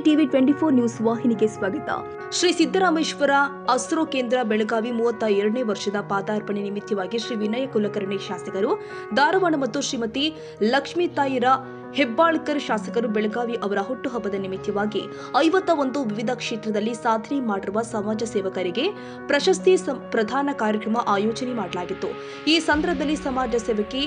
TV 24 news ವಾಹಿನಿಗೆ ಸ್ವಾಗತ. ಶ್ರೀ ಸಿದ್ದರಾಮೇಶ್ವರ ಅಸ್ರೋ ಕೇಂದ್ರ ಬೆಳಗಾವಿ 32ನೇ ವರ್ಷದ ಪಾದಾರ್ಪಣೆ ನಿಮಿತ್ತವಾಗಿ ಶ್ರೀ ವಿನಯ ಕುಲಕರ್ಣಿ ಶಾಸಕರು ಧಾರವಾಡ ಮತ್ತು ಶ್ರೀಮತಿ ಲಕ್ಷ್ಮೀತಾಯಿರ ಹೆಬ್ಬಾಳ್ಕರ್ ಶಾಸಕರು ಬೆಳಗಾವಿ ಅವರ ಹುಟ್ಟುಹಬ್ಬದ ನಿಮಿತ್ತವಾಗಿ 51 ವಿವಿಧ ಕ್ಷೇತ್ರದಲ್ಲಿ ಸಾಧನೆ ಮಾಡಿರುವ ಸಮಾಜ ಸೇವಕರಿಗೆ ಪ್ರಶಸ್ತಿ ಪ್ರದಾನ ಕಾರ್ಯಕ್ರಮ ಆಯೋಜನೆ ಮಾಡಲಾಗಿತ್ತು. ಈ ಸಂದರ್ಭದಲ್ಲಿ ಸಮಾಜ ಸೇವಕಿ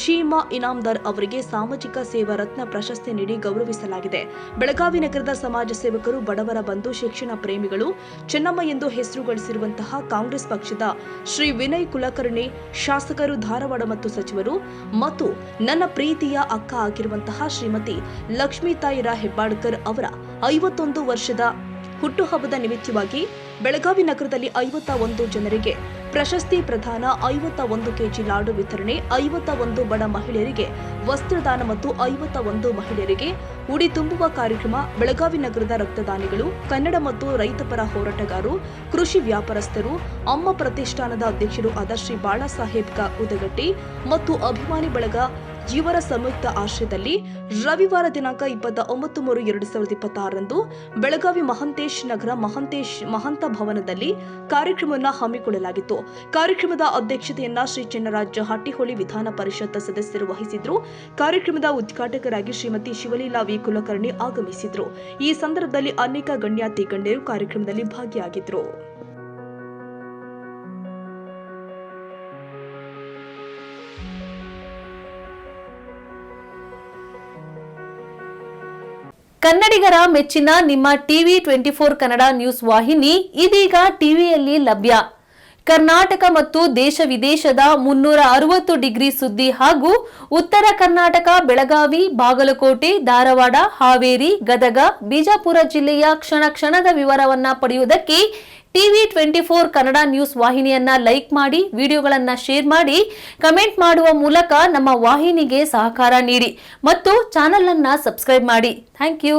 ಶೀಮಾ ಇನಾಮದಾರ್ ಅವರಿಗೆ ಸಾಮಾಜಿಕ ಸೇವಾ ರತ್ನ ಪ್ರಶಸ್ತಿ ನೀಡಿ ಗೌರವಿಸಲಾಗಿದೆ. ಬೆಳಗಾವಿ ನಗರದ ಸಮಾಜ ಸೇವಕರು, ಬಡವರ ಬಂಧು, ಶಿಕ್ಷಣ ಪ್ರೇಮಿಗಳು, ಚೆನ್ನಮ್ಮ ಎಂದು ಹೆಸರು ಗಳಿಸಿರುವಂತಹ ಕಾಂಗ್ರೆಸ್ ಪಕ್ಷದ ಶ್ರೀ ವಿನಯ್ ಕುಲಕರ್ಣಿ ಶಾಸಕರು, ಧಾರವಾಡ ಮತ್ತು ಸಚಿವರು ಮತ್ತು ನನ್ನ ಪ್ರೀತಿಯ ಅಕ್ಕ ಆಗಿರುವಂತಹ ಶ್ರೀಮತಿ ಲಕ್ಷ್ಮೀತಾಯಿರ ಹೆಬ್ಬಾಳ್ಕರ್ ಅವರ 51 ವರ್ಷದ ಹುಟ್ಟುಹಬ್ಬದ ನಿಮಿತ್ತವಾಗಿ ಬೆಳಗಾವಿ ನಗರದಲ್ಲಿ 51 ಜನರಿಗೆ ಪ್ರಶಸ್ತಿ ಪ್ರದಾನ, 51 ಕೆಜಿ ಲಾಡು ವಿತರಣೆ, 51 ಬಡ ಮಹಿಳೆಯರಿಗೆ ವಸ್ತ್ರದಾನ ಮತ್ತು 51 ಮಹಿಳೆಯರಿಗೆ ಉಡಿ ತುಂಬುವ ಕಾರ್ಯಕ್ರಮ ಬೆಳಗಾವಿ ನಗರದ ರಕ್ತದಾನಿಗಳು, ಕನ್ನಡ ಮತ್ತು ರೈತಪರ ಹೋರಾಟಗಾರರು, ಕೃಷಿ ವ್ಯಾಪಾರಸ್ಥರು, ಅಮ್ಮ ಪ್ರತಿಷ್ಠಾನದ ಅಧ್ಯಕ್ಷರು ಆದ ಶ್ರೀ ಬಾಳಾಸಾಹೇಬ್ ಉದಗಟ್ಟಿ ಮತ್ತು ಅಭಿಮಾನಿ ಬಳಗ ಇವರ ಸಂಯುಕ್ತ ಆಶ್ರಯದಲ್ಲಿ ರವಿವಾರ ದಿನಾಂಕ 29/3/2026 ಬೆಳಗಾವಿ ಮಹಂತೇಶ್ ನಗರ ಮಹಂತ ಭವನದಲ್ಲಿ ಕಾರ್ಯಕ್ರಮವನ್ನು ಹಮ್ಮಿಕೊಳ್ಳಲಾಗಿತ್ತು. ಕಾರ್ಯಕ್ರಮದ ಅಧ್ಯಕ್ಷತೆಯನ್ನ ಶ್ರೀ ಚೆನ್ನರಾಜ ಹಟ್ಟಿಹೊಳಿ ವಿಧಾನ ಪರಿಷತ್ ಸದಸ್ಯರು ವಹಿಸಿದ್ರು. ಕಾರ್ಯಕ್ರಮದ ಉದ್ಘಾಟಕರಾಗಿ ಶ್ರೀಮತಿ ಶಿವಲೀಲಾ ವಿ ಕುಲಕರ್ಣಿ ಆಗಮಿಸಿದ್ರು. ಈ ಸಂದರ್ಭದಲ್ಲಿ ಅನೇಕ ಗಣ್ಯಾತಿ ಗಣ್ಯರು ಕಾರ್ಯಕ್ರಮದಲ್ಲಿ ಭಾಗಿಯಾಗಿದ್ರು. ಕನ್ನಡಿಗರ ಮೆಚ್ಚಿನ ನಿಮ್ಮ ಟಿವಿ 24 ಕನ್ನಡ ನ್ಯೂಸ್ ವಾಹಿನಿ ಇದೀಗ ಟಿವಿಯಲ್ಲಿ ಲಭ್ಯ. ಕರ್ನಾಟಕ ಮತ್ತು ದೇಶ ವಿದೇಶದ 360 ಡಿಗ್ರಿ ಸುದ್ದಿ ಹಾಗೂ ಉತ್ತರ ಕರ್ನಾಟಕ, ಬೆಳಗಾವಿ, ಬಾಗಲಕೋಟೆ, ಧಾರವಾಡ, ಹಾವೇರಿ, ಗದಗ, ಬಿಜಾಪುರ ಜಿಲ್ಲೆಯ ಕ್ಷಣ ಕ್ಷಣದ ವಿವರವನ್ನ ಪಡೆಯುವುದಕ್ಕೆ ಟಿವಿ 24 ಕನ್ನಡ ನ್ಯೂಸ್ ವಾಹಿನಿಯನ್ನ ಲೈಕ್ ಮಾಡಿ, ವಿಡಿಯೋಗಳನ್ನ ಶೇರ್ ಮಾಡಿ, ಕಮೆಂಟ್ ಮಾಡುವ ಮೂಲಕ ನಮ್ಮ ವಾಹಿನಿಗೆ ಸಹಕಾರ ನೀಡಿ ಮತ್ತು ಚಾನೆಲ್ ಅನ್ನ ಸಬ್ಸ್ಕ್ರೈಬ್ ಮಾಡಿ. Thank you.